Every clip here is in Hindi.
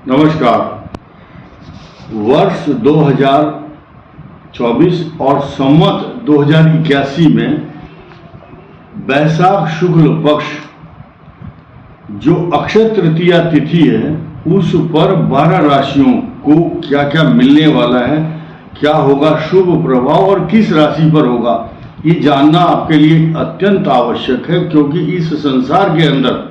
नमस्कार। वर्ष 2024 और संवत 2081 में वैशाख शुक्ल पक्ष जो अक्षय तृतीया तिथि है, उस पर 12 राशियों को क्या क्या मिलने वाला है, क्या होगा शुभ प्रभाव और किस राशि पर होगा, ये जानना आपके लिए अत्यंत आवश्यक है। क्योंकि इस संसार के अंदर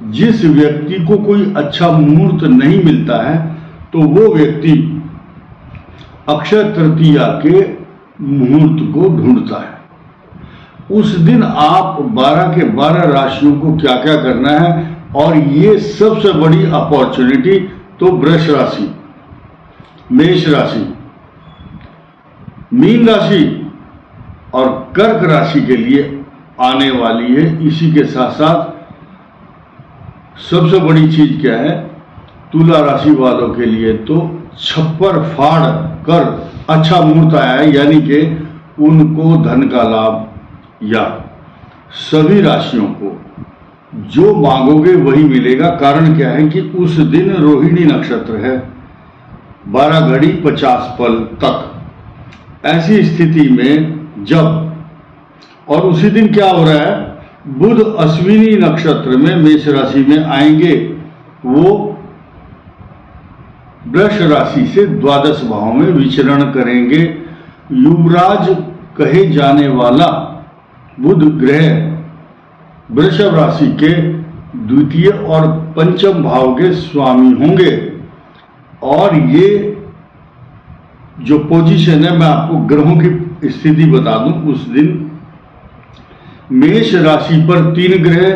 जिस व्यक्ति को कोई अच्छा मुहूर्त नहीं मिलता है, तो वो व्यक्ति अक्षय तृतीया के मुहूर्त को ढूंढता है। उस दिन आप 12 के 12 राशियों को क्या क्या करना है, और ये सबसे बड़ी अपॉर्चुनिटी तो वृष राशि, मेष राशि, मीन राशि और कर्क राशि के लिए आने वाली है। इसी के साथ साथ सबसे बड़ी चीज क्या है, तुला राशि वालों के लिए तो छप्पर फाड़ कर अच्छा मुहूर्त आया है, यानी कि उनको धन का लाभ, या सभी राशियों को जो मांगोगे वही मिलेगा। कारण क्या है कि उस दिन रोहिणी नक्षत्र है, 12:50 पल तक। ऐसी स्थिति में जब, और उसी दिन क्या हो रहा है, बुध अश्विनी नक्षत्र में मेष राशि में आएंगे। वो वृष राशि से द्वादश भाव में विचरण करेंगे। युवराज कहे जाने वाला बुध ग्रह वृषभ राशि के द्वितीय और पंचम भाव के स्वामी होंगे। और ये जो पोजीशन है, मैं आपको ग्रहों की स्थिति बता दूं। उस दिन मेष राशि पर 3 ग्रह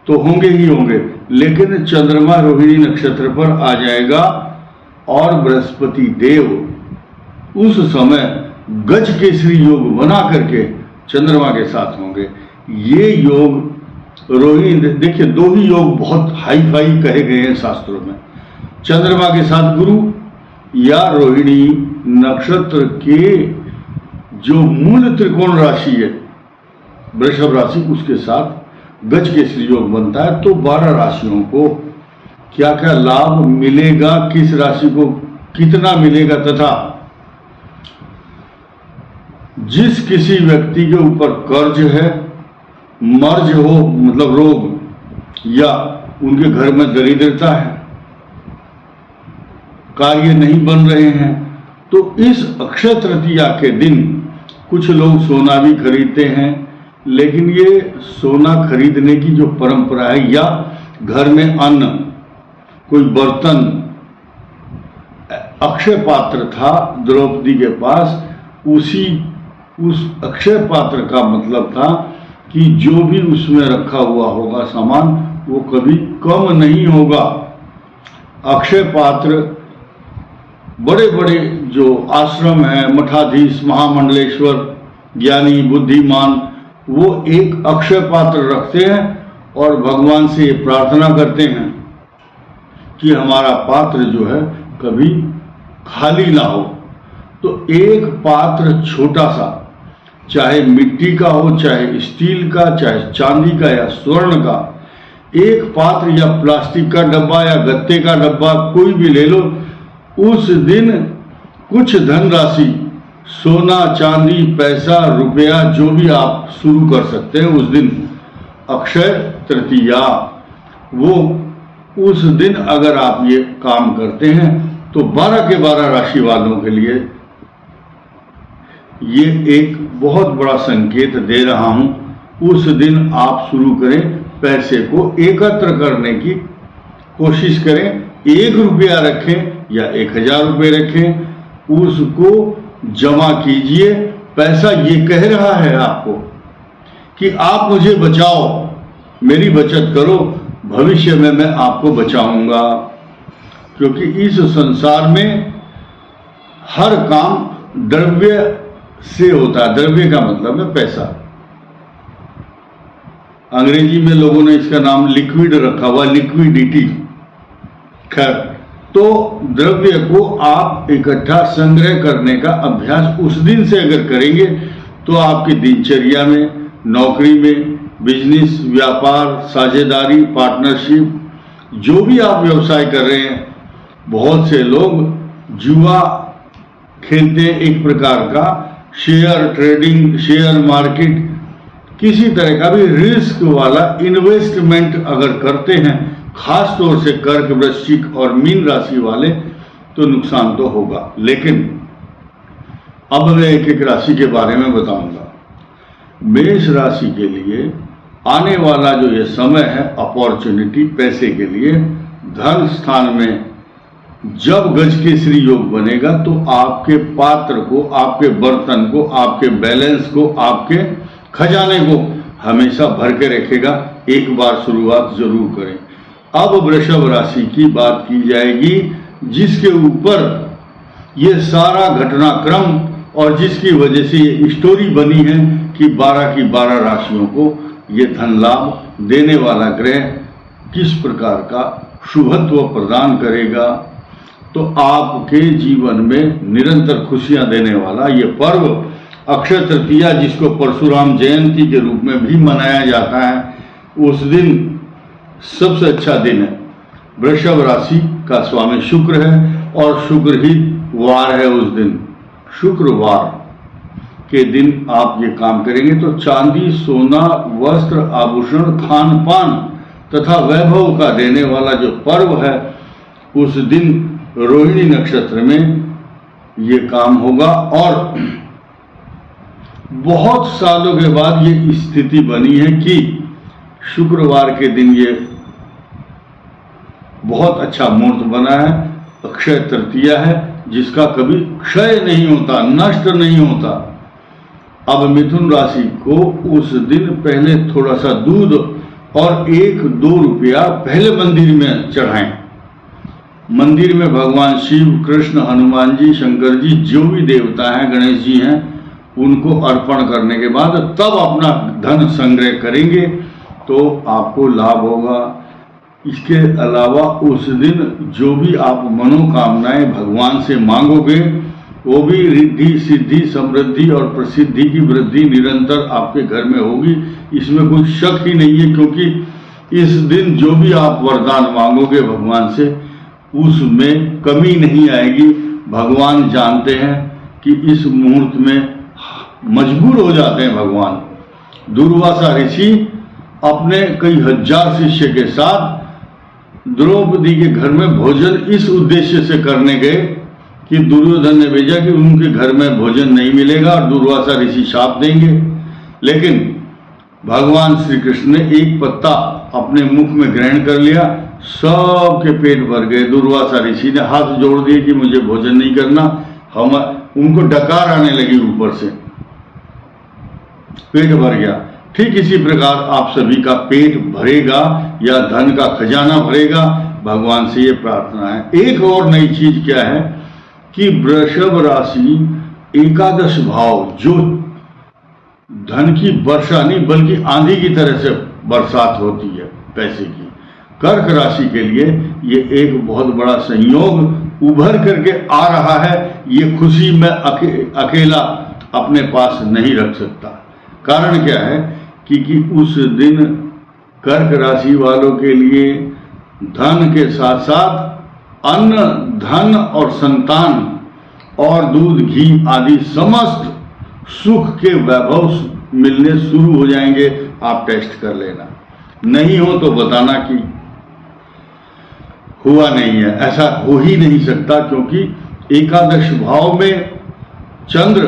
तो होंगे ही होंगे, लेकिन चंद्रमा रोहिणी नक्षत्र पर आ जाएगा और बृहस्पति देव उस समय गज केसरी योग बना करके चंद्रमा के साथ होंगे। ये योग रोहिणी, देखिए 2 ही योग बहुत हाई फाई कहे गए हैं शास्त्रों में, चंद्रमा के साथ गुरु या रोहिणी नक्षत्र के जो मूल त्रिकोण राशि है वृषभ राशि, उसके साथ गज केसरी योग बनता है। तो 12 राशियों को क्या क्या लाभ मिलेगा, किस राशि को कितना मिलेगा, तथा जिस किसी व्यक्ति के ऊपर कर्ज है, मर्ज हो मतलब रोग, या उनके घर में दरिद्रता है, कार्य नहीं बन रहे हैं, तो इस अक्षय तृतीया के दिन कुछ लोग सोना भी खरीदते हैं। लेकिन ये सोना खरीदने की जो परंपरा है, या घर में अन्न, कोई बर्तन, अक्षय पात्र था द्रौपदी के पास, उस अक्षय पात्र का मतलब था कि जो भी उसमें रखा हुआ होगा सामान, वो कभी कम नहीं होगा। अक्षय पात्र बड़े बड़े जो आश्रम हैं, मठाधीश, महामंडलेश्वर, ज्ञानी, बुद्धिमान, वो एक अक्षय पात्र रखते हैं और भगवान से प्रार्थना करते हैं कि हमारा पात्र जो है कभी खाली ना हो। तो एक पात्र छोटा सा, चाहे मिट्टी का हो, चाहे स्टील का, चाहे चांदी का या स्वर्ण का, एक पात्र या प्लास्टिक का डब्बा या गत्ते का डब्बा कोई भी ले लो, उस दिन कुछ धनराशि, सोना, चांदी, पैसा, रुपया, जो भी आप शुरू कर सकते हैं उस दिन अक्षय तृतीया, वो उस दिन अगर आप ये काम करते हैं तो 12 के 12 राशि वालों के लिए ये एक बहुत बड़ा संकेत दे रहा हूं। उस दिन आप शुरू करें, पैसे को एकत्र करने की कोशिश करें। 1 रुपया रखें या 1000 रुपये रखें, उसको जमा कीजिए। पैसा ये कह रहा है आपको कि आप मुझे बचाओ, मेरी बचत करो, भविष्य में मैं आपको बचाऊंगा। क्योंकि इस संसार में हर काम द्रव्य से होता है। द्रव्य का मतलब है पैसा। अंग्रेजी में लोगों ने इसका नाम लिक्विड रखा हुआ, लिक्विडिटी। खैर, तो द्रव्य को आप इकट्ठा संग्रह करने का अभ्यास उस दिन से अगर करेंगे तो आपकी दिनचर्या में, नौकरी में, बिजनेस, व्यापार, साझेदारी, पार्टनरशिप, जो भी आप व्यवसाय कर रहे हैं, बहुत से लोग जुआ खेलते हैं, एक प्रकार का शेयर ट्रेडिंग, शेयर मार्केट, किसी तरह का भी रिस्क वाला इन्वेस्टमेंट अगर करते हैं, खास तौर से कर्क, वृश्चिक और मीन राशि वाले, तो नुकसान तो होगा। लेकिन अब मैं एक एक राशि के बारे में बताऊंगा। मेष राशि के लिए आने वाला जो ये समय है अपॉर्चुनिटी पैसे के लिए, धन स्थान में जब गज केसरी योग बनेगा तो आपके पात्र को, आपके बर्तन को, आपके बैलेंस को, आपके खजाने को हमेशा भर के रखेगा। एक बार शुरुआत जरूर करें। अब वृषभ राशि की बात की जाएगी, जिसके ऊपर ये सारा घटनाक्रम और जिसकी वजह से ये स्टोरी बनी है कि 12 की 12 राशियों को ये धन लाभ देने वाला ग्रह किस प्रकार का शुभत्व प्रदान करेगा। तो आपके जीवन में निरंतर खुशियां देने वाला ये पर्व अक्षय तृतीया, जिसको परशुराम जयंती के रूप में भी मनाया जाता है, उस दिन सबसे अच्छा दिन है। वृषभ राशि का स्वामी शुक्र है और शुक्र ही वार है। उस दिन शुक्रवार के दिन आप ये काम करेंगे तो चांदी, सोना, वस्त्र, आभूषण, खान पान तथा वैभव का देने वाला जो पर्व है, उस दिन रोहिणी नक्षत्र में ये काम होगा। और बहुत सालों के बाद ये स्थिति बनी है कि शुक्रवार के दिन ये बहुत अच्छा मुहूर्त बना है, अक्षय तृतीया है, जिसका कभी क्षय नहीं होता, नष्ट नहीं होता। अब मिथुन राशि को उस दिन पहले थोड़ा सा दूध और 1-2 रुपया पहले मंदिर में चढ़ाएं। मंदिर में भगवान शिव, कृष्ण, हनुमान जी, शंकर जी, जो भी देवता हैं, गणेश जी हैं, उनको अर्पण करने के बाद तब अपना धन संग्रह करेंगे तो आपको लाभ होगा। इसके अलावा उस दिन जो भी आप मनोकामनाएं भगवान से मांगोगे, वो भी रिद्धि, सिद्धि, समृद्धि और प्रसिद्धि की वृद्धि निरंतर आपके घर में होगी। इसमें कोई शक ही नहीं है, क्योंकि इस दिन जो भी आप वरदान मांगोगे भगवान से, उसमें कमी नहीं आएगी। भगवान जानते हैं कि इस मुहूर्त में मजबूर हो जाते हैं भगवान। दुर्वासा ऋषि अपने कई हजार शिष्य के साथ द्रौपदी के घर में भोजन इस उद्देश्य से करने गए कि दुर्योधन ने भेजा कि उनके घर में भोजन नहीं मिलेगा और दुर्वासा ऋषि शाप देंगे। लेकिन भगवान श्री कृष्ण ने एक पत्ता अपने मुख में ग्रहण कर लिया, सबके पेट भर गए। दुर्वासा ऋषि ने हाथ जोड़ दिए कि मुझे भोजन नहीं करना। हम उनको डकार आने लगी ऊपर से, पेट भर गया। ठीक इसी प्रकार आप सभी का पेट भरेगा या धन का खजाना भरेगा, भगवान से ये प्रार्थना है। एक और नई चीज क्या है कि वृषभ राशि एकादश भाव, जो धन की वर्षा नहीं बल्कि आंधी की तरह से बरसात होती है पैसे की, कर्क राशि के लिए ये एक बहुत बड़ा संयोग उभर करके आ रहा है। ये खुशी मैं अकेला अपने पास नहीं रख सकता। कारण क्या है कि उस दिन कर्क राशि वालों के लिए धन के साथ साथ अन्न, धन और संतान और दूध, घी आदि समस्त सुख के वैभव मिलने शुरू हो जाएंगे। आप टेस्ट कर लेना, नहीं हो तो बताना कि हुआ नहीं है। ऐसा हो ही नहीं सकता, क्योंकि एकादश भाव में चंद्र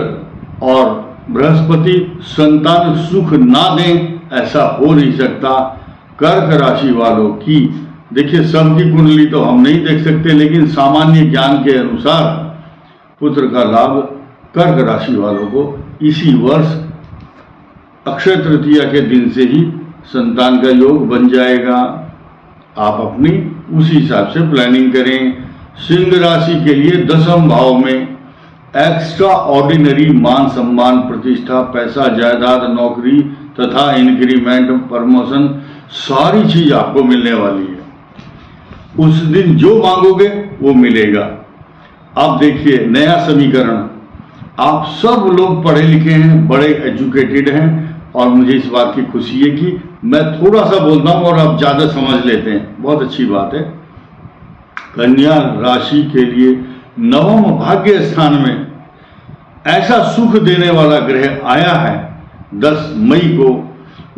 और बृहस्पति संतान सुख ना दें, ऐसा हो नहीं सकता। कर्क राशि वालों की देखिए, सबकी कुंडली तो हम नहीं देख सकते, लेकिन सामान्य ज्ञान के अनुसार पुत्र का लाभ कर्क राशि वालों को इसी वर्ष अक्षय तृतीया के दिन से ही संतान का योग बन जाएगा। आप अपनी उसी हिसाब से प्लानिंग करें। सिंह राशि के लिए 10वें भाव में एक्स्ट्रा ऑर्डिनरी मान सम्मान, प्रतिष्ठा, पैसा, जायदाद, नौकरी तथा इंक्रीमेंट, प्रमोशन, सारी चीज आपको मिलने वाली है। उस दिन जो मांगोगे वो मिलेगा। अब देखिए नया समीकरण, आप सब लोग पढ़े लिखे हैं, बड़े एजुकेटेड हैं, और मुझे इस बात की खुशी है कि मैं थोड़ा सा बोलता हूँ और आप ज़्यादा समझ लेते हैं, बहुत अच्छी बात है। कन्या राशि के लिए नवम भाग्य स्थान में ऐसा सुख देने वाला ग्रह आया है 10 मई को।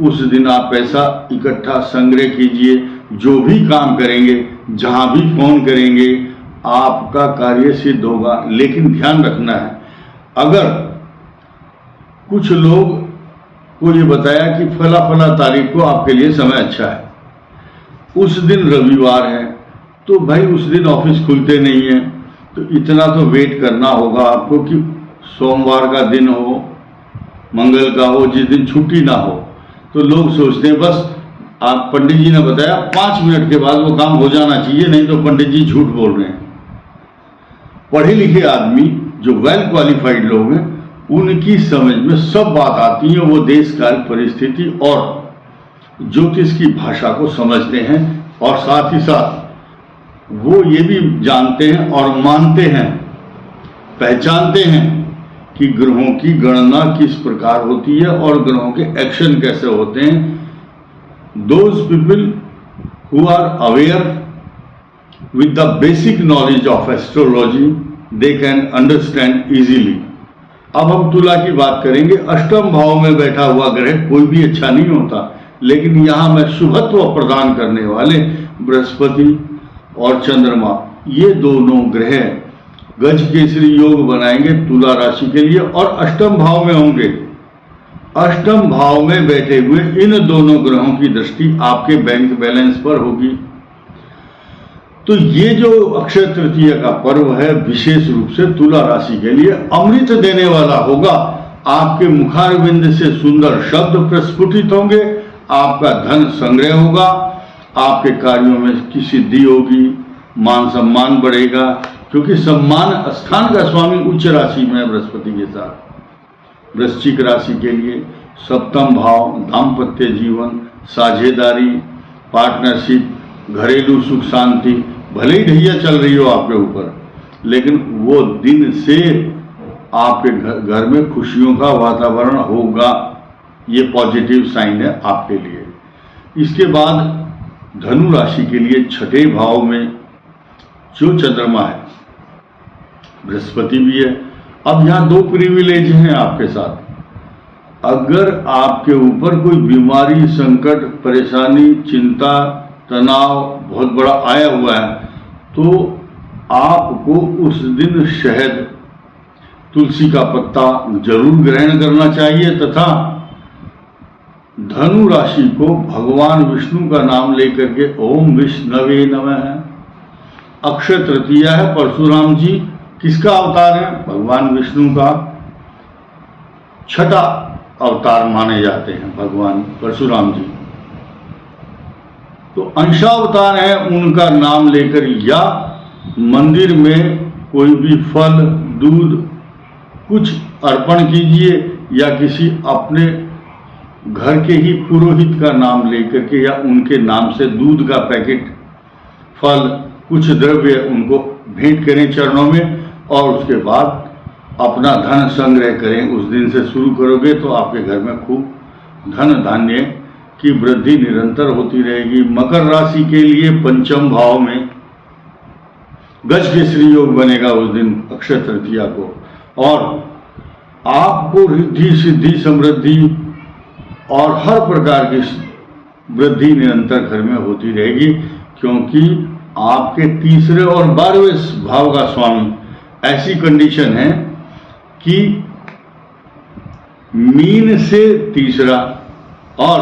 उस दिन आप पैसा इकट्ठा संग्रह कीजिए, जो भी काम करेंगे, जहां भी फोन करेंगे, आपका कार्य सिद्ध होगा। लेकिन ध्यान रखना है, अगर कुछ लोग को ये बताया कि फला फला तारीख को आपके लिए समय अच्छा है, उस दिन रविवार है, तो भाई उस दिन ऑफिस खुलते नहीं है, तो इतना तो वेट करना होगा आपको कि सोमवार का दिन हो, मंगल का हो, जिस दिन छुट्टी ना हो। तो लोग सोचते हैं बस आप पंडित जी ने बताया 5 मिनट के बाद वो काम हो जाना चाहिए, नहीं तो पंडित जी झूठ बोल रहे हैं। पढ़े लिखे आदमी जो वेल क्वालिफाइड लोग हैं, उनकी समझ में सब बात आती है, वो देश काल परिस्थिति और ज्योतिष की भाषा को समझते हैं, और साथ ही साथ वो ये भी जानते हैं और मानते हैं, पहचानते हैं कि ग्रहों की गणना किस प्रकार होती है और ग्रहों के एक्शन कैसे होते हैं। Those people who are aware with the basic knowledge of astrology, they can understand easily. अब हम तुला की बात करेंगे। अष्टम भाव में बैठा हुआ ग्रह कोई भी अच्छा नहीं होता, लेकिन यहां मैं शुभत्व प्रदान करने वाले बृहस्पति और चंद्रमा, ये दोनों ग्रह गज केसरी योग बनाएंगे तुला राशि के लिए, और अष्टम भाव में होंगे। अष्टम भाव में बैठे हुए इन दोनों ग्रहों की दृष्टि आपके बैंक बैलेंस पर होगी। तो ये जो अक्षय तृतीय का पर्व है, विशेष रूप से तुला राशि के लिए अमृत देने वाला होगा। आपके मुखारविंद से सुंदर शब्द प्रस्फुटित होंगे, आपका धन संग्रह होगा, आपके कार्यों में की सिद्धि होगी, मान सम्मान बढ़ेगा, क्योंकि सम्मान स्थान का स्वामी उच्च राशि में है बृहस्पति के साथ। वृश्चिक राशि के लिए सप्तम भाव दाम्पत्य जीवन, साझेदारी, पार्टनरशिप, घरेलू सुख शांति, भले ही ढैया चल रही हो आपके ऊपर, लेकिन वो दिन से आपके घर में खुशियों का वातावरण होगा। ये पॉजिटिव साइन है आपके लिए। इसके बाद धनु राशि के लिए छठे भाव में जो चंद्रमा है, बृहस्पति भी है। अब यहाँ 2 प्रिविलेज हैं आपके साथ। अगर आपके ऊपर कोई बीमारी, संकट, परेशानी, चिंता, तनाव बहुत बड़ा आया हुआ है, तो आपको उस दिन शहद, तुलसी का पत्ता जरूर ग्रहण करना चाहिए, तथा धनु राशि को भगवान विष्णु का नाम लेकर के ओम विष्णवे नमः। अक्षय तृतीया है, परशुराम जी किसका अवतार है? भगवान विष्णु का छठा अवतार माने जाते हैं भगवान परशुराम जी। तो अंशावतार है, उनका नाम लेकर या मंदिर में कोई भी फल, दूध कुछ अर्पण कीजिए, या किसी अपने घर के ही पुरोहित का नाम लेकर के या उनके नाम से दूध का पैकेट, फल, कुछ द्रव्य उनको भेंट करें चरणों में, और उसके बाद अपना धन संग्रह करें। उस दिन से शुरू करोगे तो आपके घर में खूब धन धान्य की वृद्धि निरंतर होती रहेगी। मकर राशि के लिए पंचम भाव में गज केसरी योग बनेगा उस दिन अक्षय तृतीया को, और आपको रिद्धि सिद्धि समृद्धि और हर प्रकार की वृद्धि निरंतर घर में होती रहेगी, क्योंकि आपके तीसरे और 12वें भाव का स्वामी, ऐसी कंडीशन है कि मीन से तीसरा, और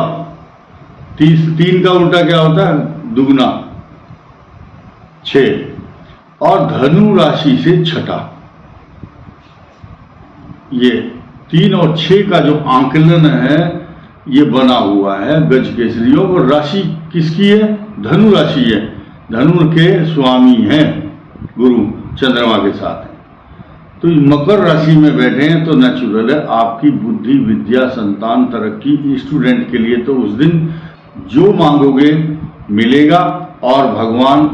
3 का उल्टा क्या होता है? दुगना, 6, और धनु राशि से छठा। ये 3 और 6 का जो आंकलन है ये बना हुआ है गज केसरी योग। और राशि किसकी है? धनु राशि है। धनु के स्वामी हैं गुरु चंद्रमा के साथ है। तो मकर राशि में बैठे हैं तो नेचुरल है आपकी बुद्धि, विद्या, संतान, तरक्की। स्टूडेंट के लिए तो उस दिन जो मांगोगे मिलेगा, और भगवान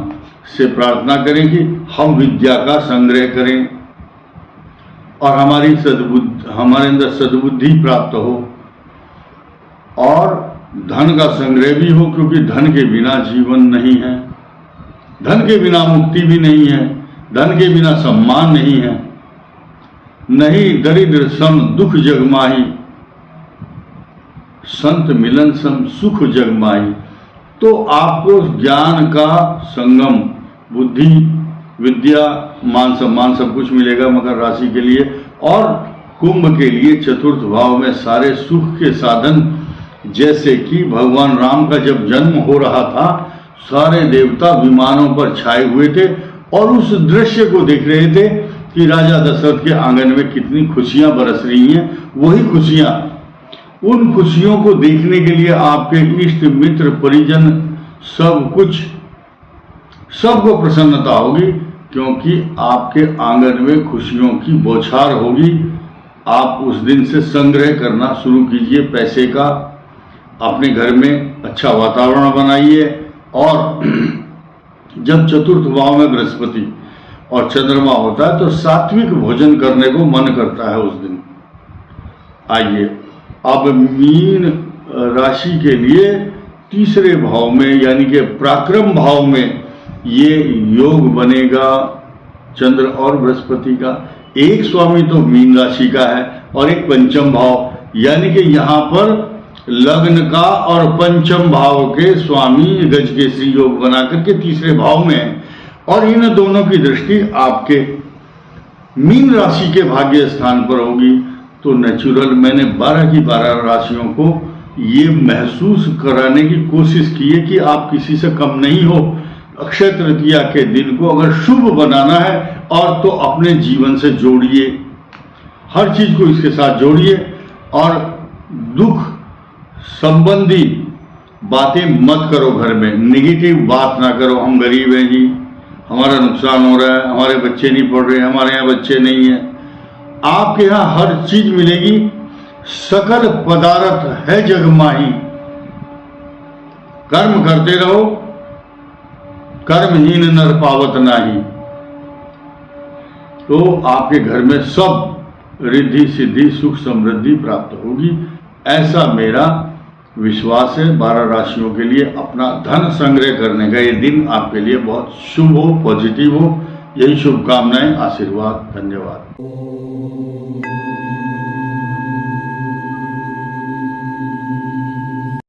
से प्रार्थना करें कि हम विद्या का संग्रह करें और हमारे अंदर सद्बुद्धि प्राप्त हो। और धन का संग्रह भी हो, क्योंकि धन के बिना जीवन नहीं है, धन के बिना मुक्ति भी नहीं है, धन के बिना सम्मान नहीं है। नहीं दरिद्र सम दुख जगमाही, संत मिलन सम सुख जगमाही। तो आपको ज्ञान का संगम, बुद्धि विद्या मान सम्मान सब कुछ मिलेगा मकर राशि के लिए। और कुंभ के लिए चतुर्थ भाव में सारे सुख के साधन, जैसे कि भगवान राम का जब जन्म हो रहा था, सारे देवता विमानों पर छाए हुए थे और उस दृश्य को देख रहे थे कि राजा दशरथ के आंगन में कितनी खुशियां बरस रही हैं। वही खुशियां, उन खुशियों को देखने के लिए आपके इष्ट मित्र परिजन सब कुछ, सबको प्रसन्नता होगी, क्योंकि आपके आंगन में खुशियों की बौछार होगी। आप उस दिन से संग्रह करना शुरू कीजिए पैसे का, अपने घर में अच्छा वातावरण बनाइए। और जब चतुर्थ भाव में बृहस्पति और चंद्रमा होता है तो सात्विक भोजन करने को मन करता है उस दिन। आइए अब मीन राशि के लिए तीसरे भाव में यानी कि पराक्रम भाव में ये योग बनेगा चंद्र और बृहस्पति का। एक स्वामी तो मीन राशि का है और एक पंचम भाव, यानी कि यहाँ पर लग्न का और पंचम भाव के स्वामी गजकेसरी योग बना करके तीसरे भाव में है। और इन दोनों की दृष्टि आपके मीन राशि के भाग्य स्थान पर होगी। तो नेचुरल मैंने 12 की 12 राशियों को ये महसूस कराने की कोशिश की है कि आप किसी से कम नहीं हो। अक्षय तृतीया के दिन को अगर शुभ बनाना है और तो अपने जीवन से जोड़िए, हर चीज को इसके साथ जोड़िए और दुख संबंधी बातें मत करो। घर में नेगेटिव बात ना करो, हम गरीब हैं जी, हमारा नुकसान हो रहा है, हमारे बच्चे नहीं पढ़ रहे, हमारे यहाँ बच्चे नहीं है। आपके यहाँ हर चीज मिलेगी, सकल पदार्थ है जगमाही। कर्म करते रहो, कर्महीन नर पावत नाही। तो आपके घर में सब रिद्धि सिद्धि सुख समृद्धि प्राप्त होगी, ऐसा मेरा विश्वास है। 12 राशियों के लिए अपना धन संग्रह करने का ये दिन आपके लिए बहुत शुभ हो, पॉजिटिव हो। यही शुभकामनाएं, आशीर्वाद, धन्यवाद।